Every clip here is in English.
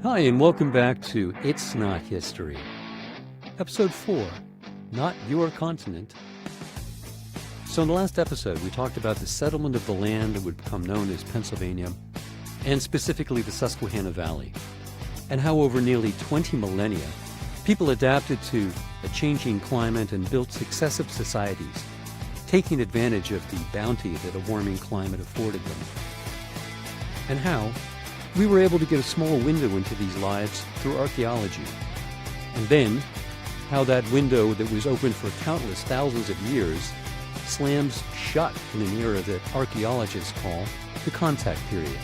Hi, and welcome back to It's Not History. Episode 4, Not Your Continent. So in the last episode, we talked about the settlement of the land that would become known as Pennsylvania, and specifically the Susquehanna Valley, and how over nearly 20 millennia, people adapted to a changing climate and built successive societies, taking advantage of the bounty that a warming climate afforded them. And how we were able to get a small window into these lives through archaeology. And then, how that window that was open for countless thousands of years slams shut in an era that archaeologists call the contact period,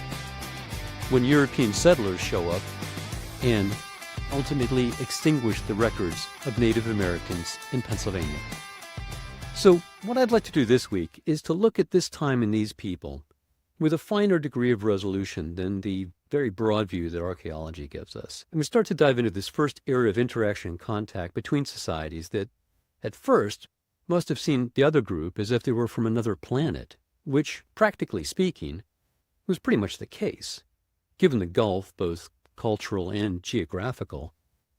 when European settlers show up and ultimately extinguish the records of Native Americans in Pennsylvania. So what I'd like to do this week is to look at this time and these people with a finer degree of resolution than the very broad view that archaeology gives us. And we start to dive into this first era of interaction and contact between societies that, at first, must have seen the other group as if they were from another planet, which, practically speaking, was pretty much the case, given the gulf, both cultural and geographical,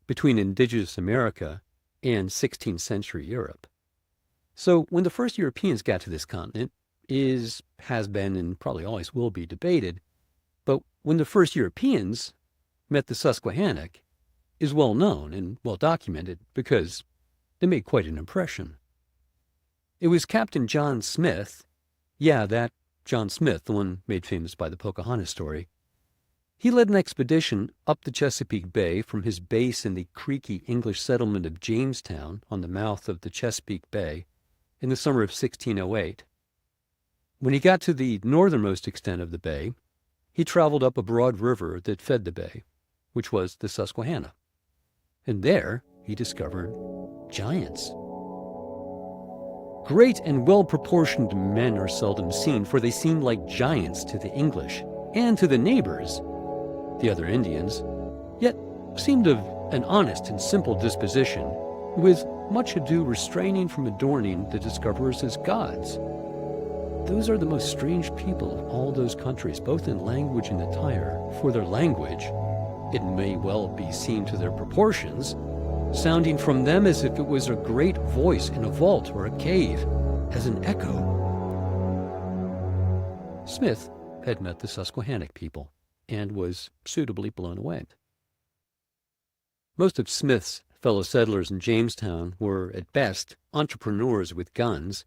between indigenous America and 16th century Europe. So when the first Europeans got to this continent, has been, and probably always will be debated, but when the first Europeans met the Susquehannock is well known and well documented because they made quite an impression. It was Captain John Smith, that John Smith, the one made famous by the Pocahontas story. He led an expedition up the Chesapeake Bay from his base in the creaky English settlement of Jamestown on the mouth of the Chesapeake Bay in the summer of 1608. When he got to the northernmost extent of the bay, he traveled up a broad river that fed the bay, which was the Susquehanna. And there he discovered giants. Great and well-proportioned men are seldom seen, for they seem like giants to the English and to the neighbors, the other Indians, yet seemed of an honest and simple disposition, with much ado restraining from adorning the discoverers as gods. Those are the most strange people of all those countries, both in language and attire. For their language, it may well be seen to their proportions, sounding from them as if it was a great voice in a vault or a cave, as an echo. Smith had met the Susquehannock people and was suitably blown away. Most of Smith's fellow settlers in Jamestown were, at best, entrepreneurs with guns,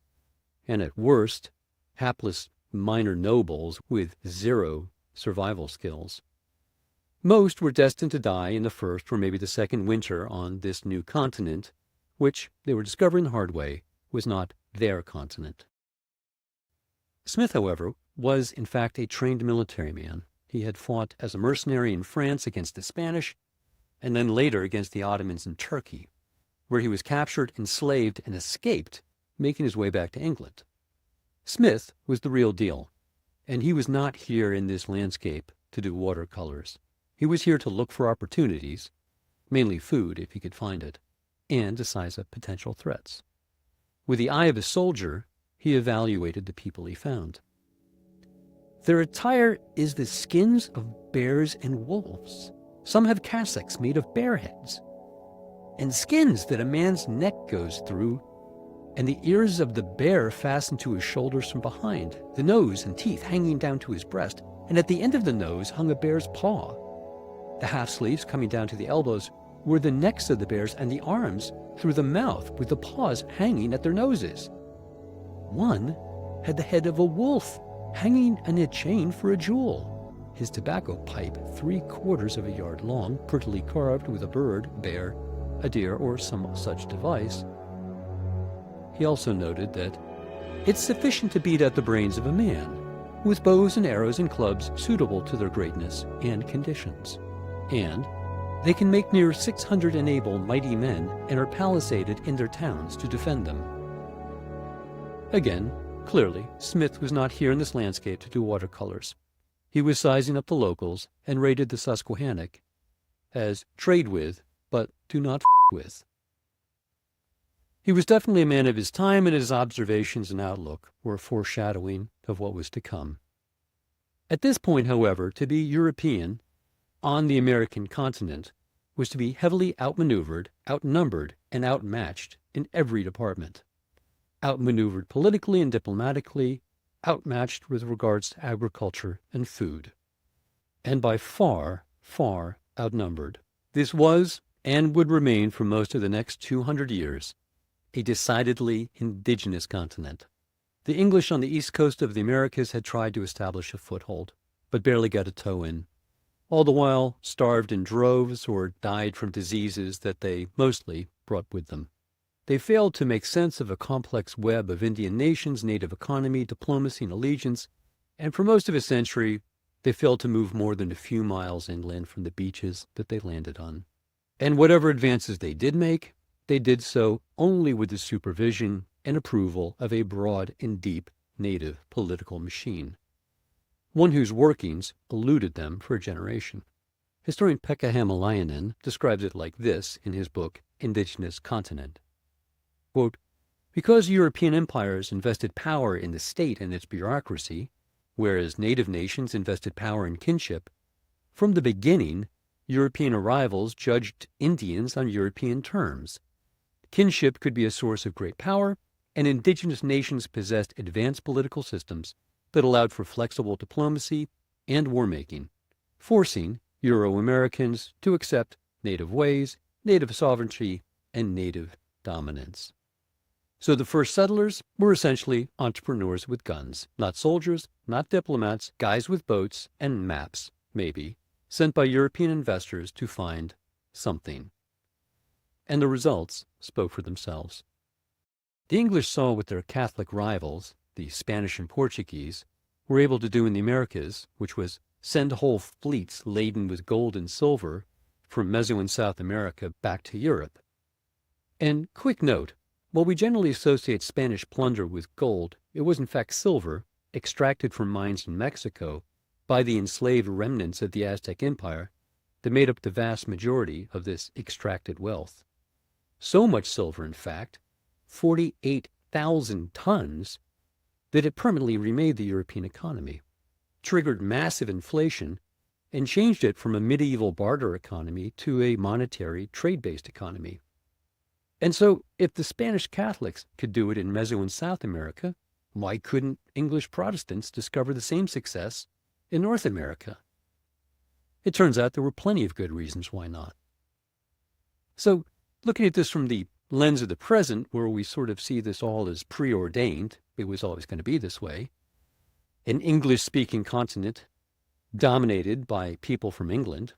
and at worst, hapless minor nobles with zero survival skills. Most were destined to die in the first or maybe the second winter on this new continent, which they were discovering the hard way was not their continent. Smith, however, was in fact a trained military man. He had fought as a mercenary in France against the Spanish, and then later against the Ottomans in Turkey, where he was captured, enslaved, and escaped, making his way back to England. Smith was the real deal, and he was not here in this landscape to do watercolors. He was here to look for opportunities, mainly food if he could find it, and to size up potential threats. With the eye of a soldier, he evaluated the people he found. Their attire is the skins of bears and wolves. Some have cassocks made of bear heads, and skins that a man's neck goes through, and the ears of the bear fastened to his shoulders from behind, the nose and teeth hanging down to his breast, and at the end of the nose hung a bear's paw. The half-sleeves coming down to the elbows were the necks of the bears, and the arms through the mouth with the paws hanging at their noses. One had the head of a wolf hanging on a chain for a jewel. His tobacco pipe 3/4 of a yard long, prettily carved with a bird, bear, a deer, or some such device. He also noted that it's sufficient to beat out the brains of a man, with bows and arrows and clubs suitable to their greatness and conditions. And they can make near 600 able mighty men, and are palisaded in their towns to defend them. Again, clearly, Smith was not here in this landscape to do watercolors. He was sizing up the locals and rated the Susquehannock as trade with, but do not with. He was definitely a man of his time, and his observations and outlook were a foreshadowing of what was to come. At this point, however, to be European on the American continent was to be heavily outmaneuvered, outnumbered, and outmatched in every department. Outmaneuvered politically and diplomatically, outmatched with regards to agriculture and food, and by far, far outnumbered. This was, and would remain for most of the next 200 years, a decidedly indigenous continent. The English on the east coast of the Americas had tried to establish a foothold, but barely got a toe in. All the while starved in droves or died from diseases that they mostly brought with them. They failed to make sense of a complex web of Indian nations, native economy, diplomacy, and allegiance, and for most of a century, they failed to move more than a few miles inland from the beaches that they landed on. And whatever advances they did make, they did so only with the supervision and approval of a broad and deep native political machine, one whose workings eluded them for a generation. Historian Pekka Hämäläinen describes it like this in his book, Indigenous Continent. Quote, because European empires invested power in the state and its bureaucracy, whereas native nations invested power in kinship, from the beginning, European arrivals judged Indians on European terms. Kinship could be a source of great power, and indigenous nations possessed advanced political systems that allowed for flexible diplomacy and war-making, forcing Euro-Americans to accept native ways, native sovereignty, and native dominance. So the first settlers were essentially entrepreneurs with guns, not soldiers, not diplomats, guys with boats and maps, maybe, sent by European investors to find something. And the results spoke for themselves. The English saw what their Catholic rivals, the Spanish and Portuguese, were able to do in the Americas, which was send whole fleets laden with gold and silver from Meso and South America back to Europe. And quick note, while we generally associate Spanish plunder with gold, it was in fact silver, extracted from mines in Mexico by the enslaved remnants of the Aztec Empire, that made up the vast majority of this extracted wealth. So much silver, in fact, 48,000 tons, that it permanently remade the European economy, triggered massive inflation, and changed it from a medieval barter economy to a monetary, trade-based economy. And so, if the Spanish Catholics could do it in Meso and South America, why couldn't English Protestants discover the same success in North America? It turns out there were plenty of good reasons why not. So, looking at this from the lens of the present, where we sort of see this all as preordained, it was always going to be this way, an English-speaking continent dominated by people from England.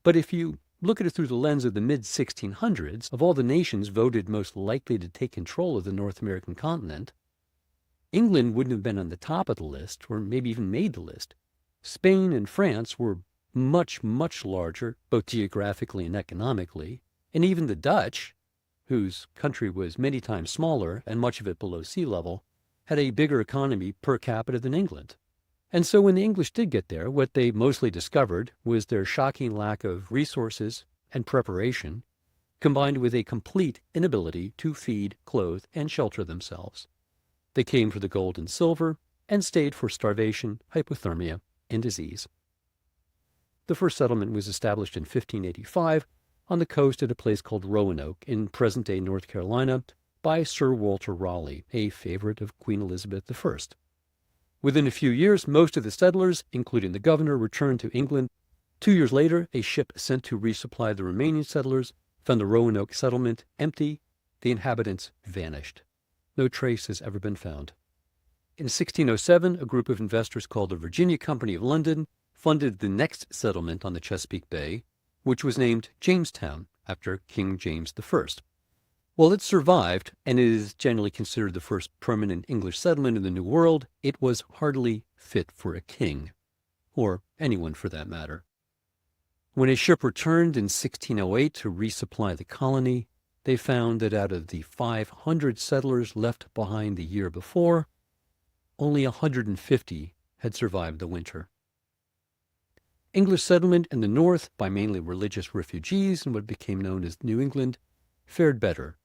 But if you look at it through the lens of the mid-1600s, of all the nations voted most likely to take control of the North American continent, England wouldn't have been on the top of the list, or maybe even made the list. Spain and France were much, much larger, both geographically and economically, and even the Dutch, whose country was many times smaller and much of it below sea level, had a bigger economy per capita than England. And so when the English did get there, what they mostly discovered was their shocking lack of resources and preparation, combined with a complete inability to feed, clothe, and shelter themselves. They came for the gold and silver, and stayed for starvation, hypothermia, and disease. The first settlement was established in 1585 on the coast at a place called Roanoke in present-day North Carolina by Sir Walter Raleigh, a favorite of Queen Elizabeth I. Within a few years, most of the settlers, including the governor, returned to England. 2 years later, a ship sent to resupply the remaining settlers found the Roanoke settlement empty. The inhabitants vanished. No trace has ever been found. In 1607, a group of investors called the Virginia Company of London funded the next settlement on the Chesapeake Bay, which was named Jamestown after King James I. While it survived, and is generally considered the first permanent English settlement in the New World, it was hardly fit for a king, or anyone for that matter. When a ship returned in 1608 to resupply the colony, they found that out of the 500 settlers left behind the year before, only 150 had survived the winter. English settlement in the north by mainly religious refugees in what became known as New England fared better.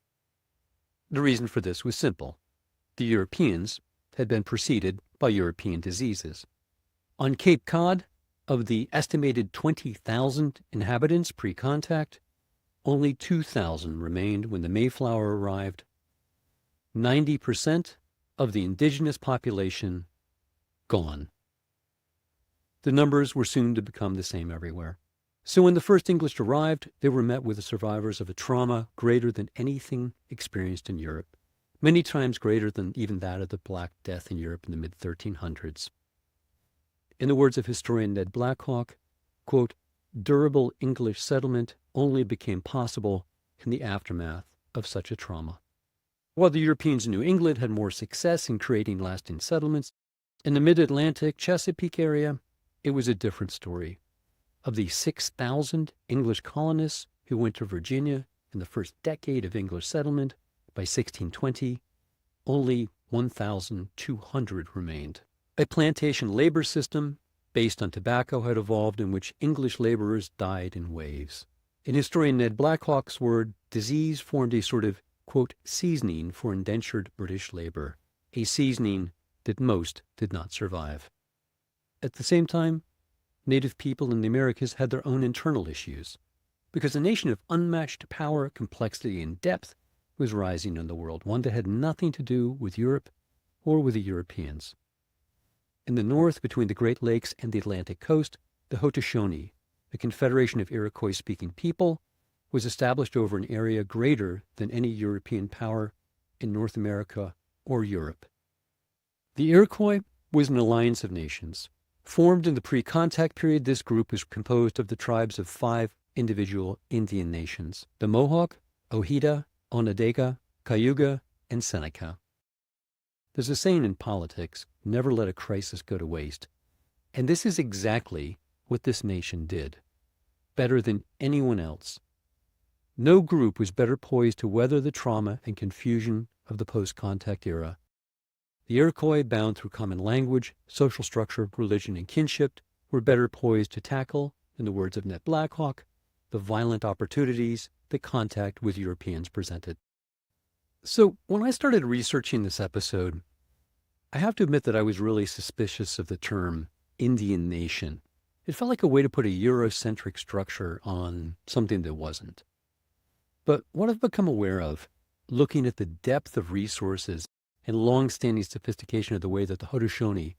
The reason for this was simple. The Europeans had been preceded by European diseases. On Cape Cod, Of the estimated 20,000 inhabitants pre-contact, only 2,000 remained when the Mayflower arrived. 90% of the indigenous population gone. The numbers were soon to become the same everywhere. So when the first English arrived, they were met with the survivors of a trauma greater than anything experienced in Europe, many times greater than even that of the Black Death in Europe in the mid-1300s. In the words of historian Ned Blackhawk, quote, durable English settlement only became possible in the aftermath of such a trauma. While the Europeans in New England had more success in creating lasting settlements, in the mid-Atlantic Chesapeake area, it was a different story. Of the 6,000 English colonists who went to Virginia in the first decade of English settlement, by 1620, only 1,200 remained. A plantation labor system based on tobacco had evolved in which English laborers died in waves. In historian Ned Blackhawk's word, disease formed a sort of, quote, seasoning for indentured British labor, a seasoning that most did not survive. At the same time, Native people in the Americas had their own internal issues, because a nation of unmatched power, complexity, and depth was rising in the world, one that had nothing to do with Europe or with the Europeans. In the north, between the Great Lakes and the Atlantic coast, the Haudenosaunee, a confederation of Iroquois-speaking people, was established over an area greater than any European power in North America or Europe. The Iroquois was an alliance of nations. Formed in the pre-contact period, this group was composed of the tribes of 5 individual Indian nations: the Mohawk, Ojeda, Onondaga, Cayuga, and Seneca. There's a saying in politics, never let a crisis go to waste. And this is exactly what this nation did, better than anyone else. No group was better poised to weather the trauma and confusion of the post-contact era. The Iroquois, bound through common language, social structure, religion, and kinship, were better poised to tackle, in the words of Ned Blackhawk, the violent opportunities that contact with Europeans presented. So when I started researching this episode, I have to admit that I was really suspicious of the term Indian nation. It felt like a way to put a Eurocentric structure on something that wasn't. But what I've become aware of, looking at the depth of resources and long-standing sophistication of the way that the Haudenosaunee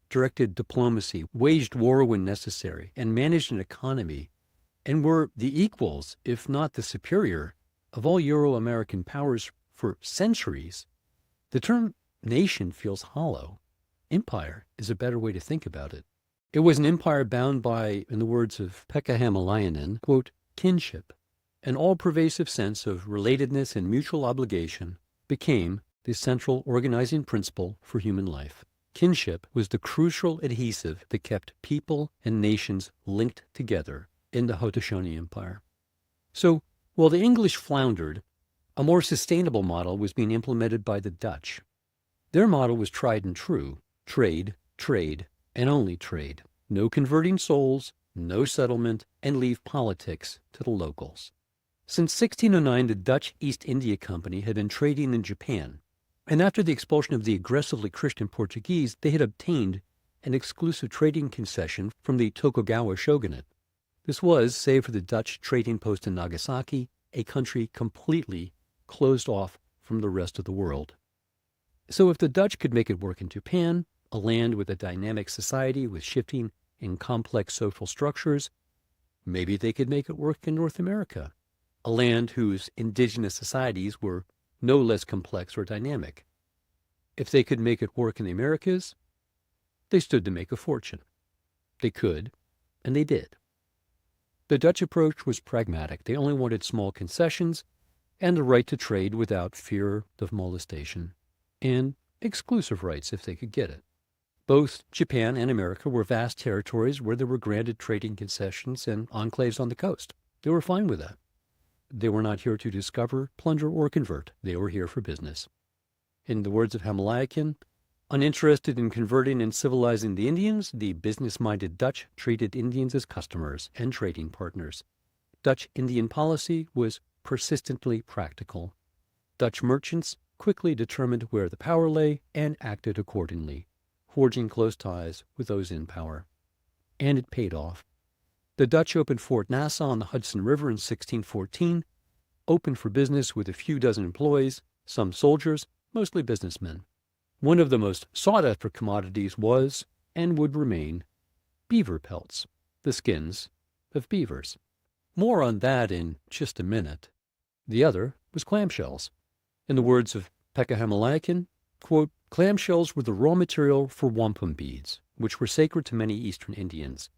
directed diplomacy, waged war when necessary, and managed an economy, and were the equals, if not the superior, of all Euro-American powers for centuries, the term nation feels hollow. Empire is a better way to think about it. It was an empire bound by, in the words of Pekka Hamalainen, quote, kinship. An all-pervasive sense of relatedness and mutual obligation became the central organizing principle for human life. Kinship was the crucial adhesive that kept people and nations linked together in the Haudenosaunee Empire. So, while the English floundered, a more sustainable model was being implemented by the Dutch. Their model was tried and true: trade, trade, and only trade. No converting souls, no settlement, and leave politics to the locals. Since 1609, the Dutch East India Company had been trading in Japan, and after the expulsion of the aggressively Christian Portuguese, they had obtained an exclusive trading concession from the Tokugawa shogunate. This was, save for the Dutch trading post in Nagasaki, a country completely closed off from the rest of the world. So if the Dutch could make it work in Japan, a land with a dynamic society with shifting and complex social structures, maybe they could make it work in North America, a land whose indigenous societies were no less complex or dynamic. If they could make it work in the Americas, they stood to make a fortune. They could, and they did. The Dutch approach was pragmatic. They only wanted small concessions and the right to trade without fear of molestation, and exclusive rights if they could get it. Both Japan and America were vast territories where there were granted trading concessions and enclaves on the coast. They were fine with that. They were not here to discover, plunder, or convert. They were here for business. In the words of Hamalainen, uninterested in converting and civilizing the Indians, the business-minded Dutch treated Indians as customers and trading partners. Dutch Indian policy was persistently practical. Dutch merchants quickly determined where the power lay and acted accordingly, forging close ties with those in power. and it paid off. The Dutch opened Fort Nassau on the Hudson River in 1614, open for business with a few dozen employees, some soldiers, mostly businessmen. One of the most sought-after commodities was, and would remain, beaver pelts, the skins of beavers. More on that in just a minute. The other was clamshells. In the words of Pekka Hämäläinen, quote, "Clamshells were the raw material for wampum beads, which were sacred to many Eastern Indians.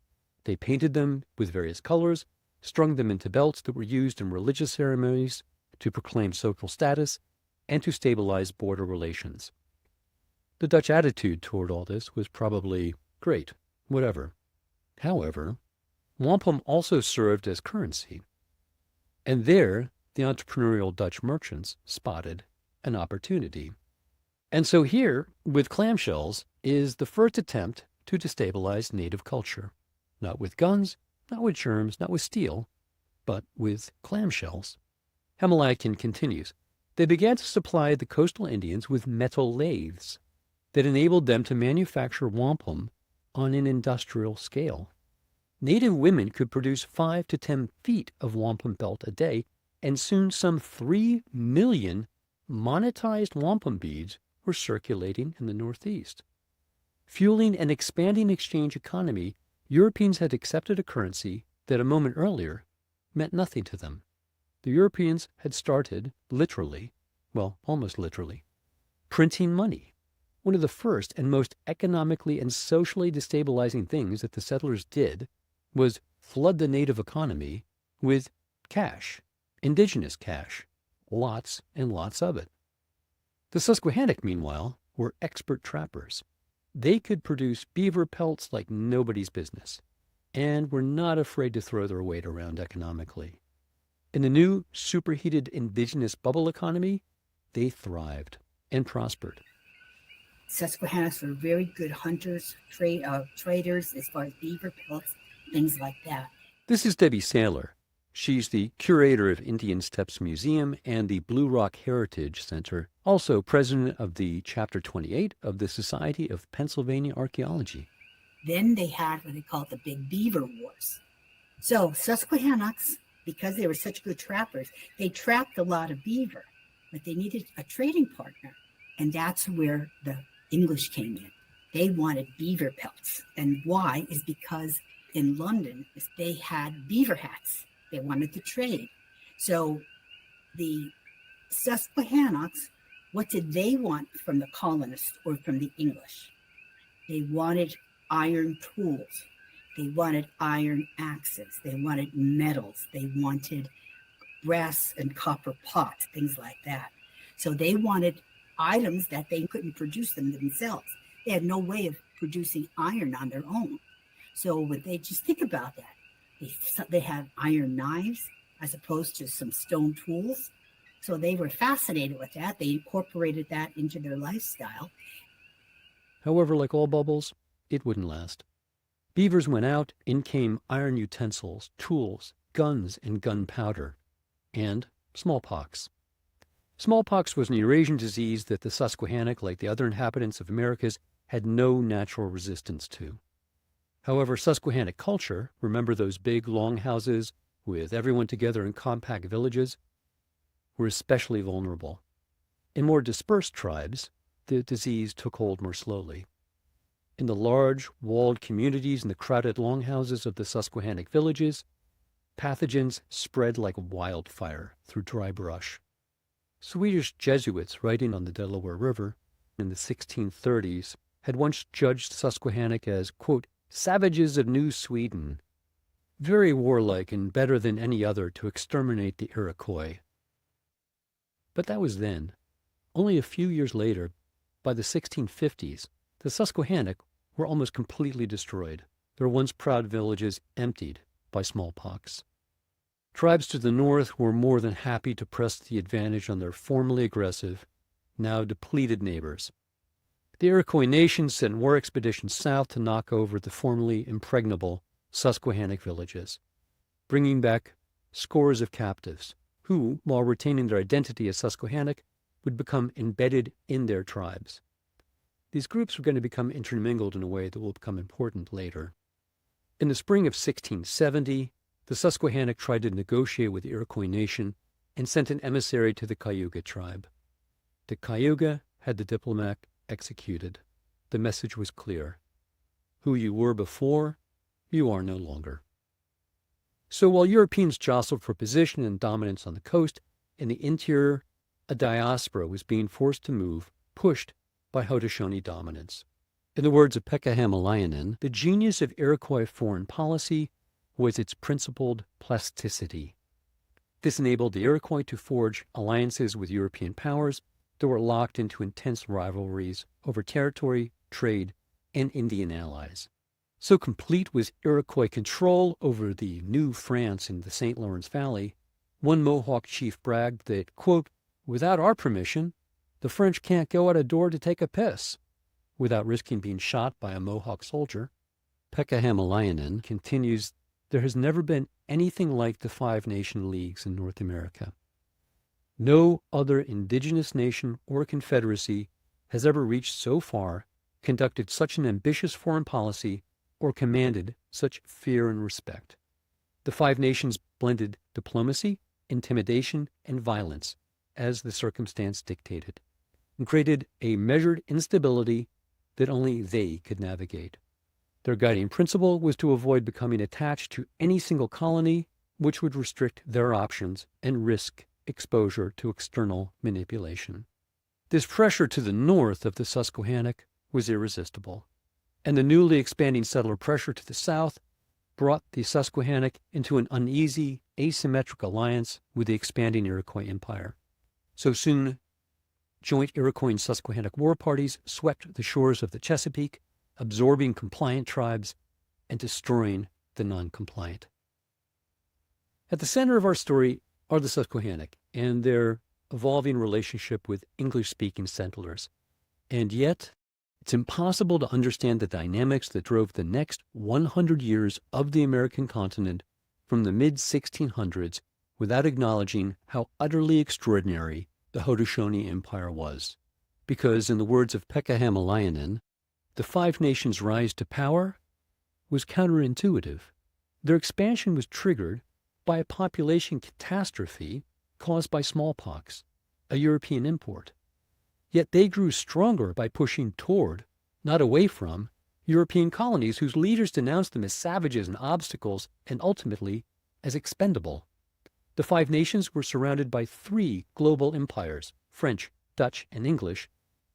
They painted them with various colors, strung them into belts that were used in religious ceremonies to proclaim social status and to stabilize border relations." The Dutch attitude toward all this was probably, great, whatever. However, wampum also served as currency. And there, the entrepreneurial Dutch merchants spotted an opportunity. And so here, with clamshells, is the first attempt to destabilize native culture. Not with guns, not with germs, not with steel, but with clamshells. Hämäläinen continues, "They began to supply the coastal Indians with metal lathes that enabled them to manufacture wampum on an industrial scale. Native women could produce 5 to 10 feet of wampum pelt a day, and soon some 3 million monetized wampum beads were circulating in the Northeast. Fueling an expanding exchange economy, Europeans had accepted a currency that a moment earlier meant nothing to them. The Europeans had started, literally, well, almost literally, printing money. One of the first and most economically and socially destabilizing things that the settlers did was flood the native economy with cash, indigenous cash, lots and lots of it. The Susquehannock, meanwhile, were expert trappers. They could produce beaver pelts like nobody's business, and were not afraid to throw their weight around economically. In the new superheated indigenous bubble economy, they thrived and prospered. Susquehannocks were very good hunters, traders as far as beaver pelts, things like that. This is Debbie Saylor. She's the curator of Indian Steps Museum and the Blue Rock Heritage Center, also president of the Chapter 28 of the Society of Pennsylvania Archaeology. Then they had what they called the Big Beaver Wars. So Susquehannocks, because they were such good trappers, they trapped a lot of beaver, but they needed a trading partner. And that's where the English came in. They wanted beaver pelts. And why is because in London, they had beaver hats. They wanted to trade. So the Susquehannocks, what did they want from the colonists or from the English? They wanted iron tools. They wanted iron axes. They wanted metals. They wanted brass and copper pots, things like that. So they wanted items that they couldn't produce them themselves. They had no way of producing iron on their own. So when they just think about that, they had iron knives as opposed to some stone tools. So they were fascinated with that. They incorporated that into their lifestyle. However, like all bubbles, it wouldn't last. Beavers went out, in came iron utensils, tools, guns, and gunpowder, and smallpox. Smallpox was an Eurasian disease that the Susquehannock, like the other inhabitants of Americas, had no natural resistance to. However, Susquehannock culture, remember those big long houses with everyone together in compact villages, were especially vulnerable. In more dispersed tribes, the disease took hold more slowly. In the large, walled communities and the crowded longhouses of the Susquehannock villages, pathogens spread like wildfire through dry brush. Swedish Jesuits writing on the Delaware River in the 1630s had once judged Susquehannock as, quote, savages of New Sweden, very warlike and better than any other to exterminate the Iroquois. But that was then. Only a few years later, by the 1650s, the Susquehannock were almost completely destroyed, their once proud villages emptied by smallpox. Tribes to the north were more than happy to press the advantage on their formerly aggressive, now depleted neighbors. The Iroquois nation sent war expeditions south to knock over the formerly impregnable Susquehannock villages, bringing back scores of captives who, while retaining their identity as Susquehannock, would become embedded in their tribes. These groups were going to become intermingled in a way that will become important later. In the spring of 1670, the Susquehannock tried to negotiate with the Iroquois nation and sent an emissary to the Cayuga tribe. The Cayuga had the diplomat executed. The message was clear. Who you were before, you are no longer. So while Europeans jostled for position and dominance on the coast, in the interior, a diaspora was being forced to move, pushed by Haudenosaunee dominance. In the words of Pekka Hamalainen, the genius of Iroquois foreign policy was its principled plasticity. This enabled the Iroquois to forge alliances with European powers that were locked into intense rivalries over territory, trade, and Indian allies. So complete was Iroquois control over the New France in the St. Lawrence Valley, one Mohawk chief bragged that, quote, "Without our permission, the French can't go out a door to take a piss," without risking being shot by a Mohawk soldier. Pekka Hamalainen continues, there has never been anything like the Five Nation Leagues in North America. No other indigenous nation or confederacy has ever reached so far, conducted such an ambitious foreign policy, or commanded such fear and respect. The Five Nations blended diplomacy, intimidation, and violence as the circumstance dictated, and created a measured instability that only they could navigate. Their guiding principle was to avoid becoming attached to any single colony, which would restrict their options and risk exposure to external manipulation. This pressure to the north of the Susquehannock was irresistible, and the newly expanding settler pressure to the south brought the Susquehannock into an uneasy, asymmetric alliance with the expanding Iroquois Empire. So soon, joint Iroquois and Susquehannock war parties swept the shores of the Chesapeake, absorbing compliant tribes and destroying the non-compliant. At the center of our story are the Susquehannock and their evolving relationship with English-speaking settlers. And yet, it's impossible to understand the dynamics that drove the next 100 years of the American continent from the mid-1600s without acknowledging how utterly extraordinary the Haudenosaunee Empire was. Because, in the words of Pekka Hamalainen, the Five Nations' rise to power was counterintuitive. Their expansion was triggered by a population catastrophe caused by smallpox, a European import. Yet they grew stronger by pushing toward, not away from, European colonies whose leaders denounced them as savages and obstacles, and ultimately as expendable. The Five Nations were surrounded by three global empires, French, Dutch, and English,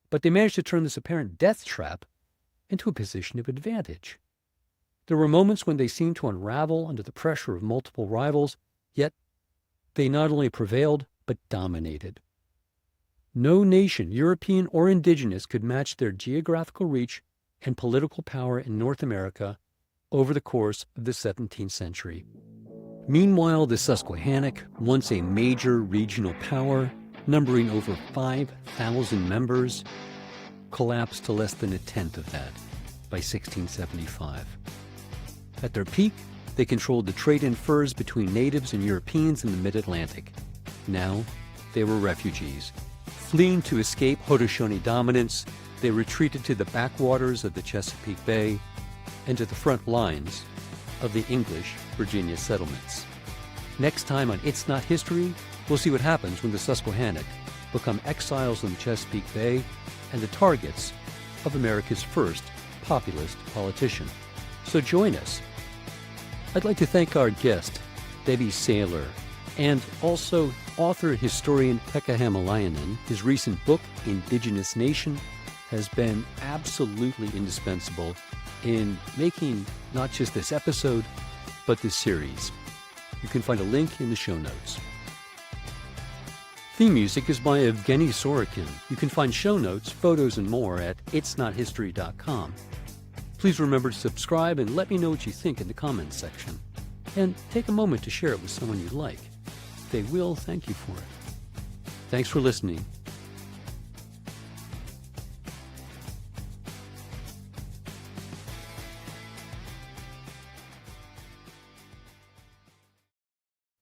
but they managed to turn this apparent death trap into a position of advantage. There were moments when they seemed to unravel under the pressure of multiple rivals, yet they not only prevailed, but dominated. No nation, European or indigenous, could match their geographical reach and political power in North America over the course of the 17th century. Meanwhile, the Susquehannock, once a major regional power, numbering over 5,000 members, collapsed to less than a tenth of that by 1675. At their peak, they controlled the trade in furs between natives and Europeans in the mid-Atlantic. Now, they were refugees. Fleeing to escape Haudenosaunee dominance, they retreated to the backwaters of the Chesapeake Bay and to the front lines of the English Virginia settlements. Next time on It's Not History, we'll see what happens when the Susquehannock become exiles in the Chesapeake Bay and the targets of America's first populist politician. So join us. I'd like to thank our guest, Debbie Saylor, and also author and historian Pekka Hamalainen. His recent book, Indigenous Nation, has been absolutely indispensable in making not just this episode, but this series. You can find a link in the show notes. Theme music is by Evgeny Sorokin. You can find show notes, photos, and more at itsnothistory.com. Please remember to subscribe and let me know what you think in the comments section. And take a moment to share it with someone you like. They will thank you for it. Thanks for listening.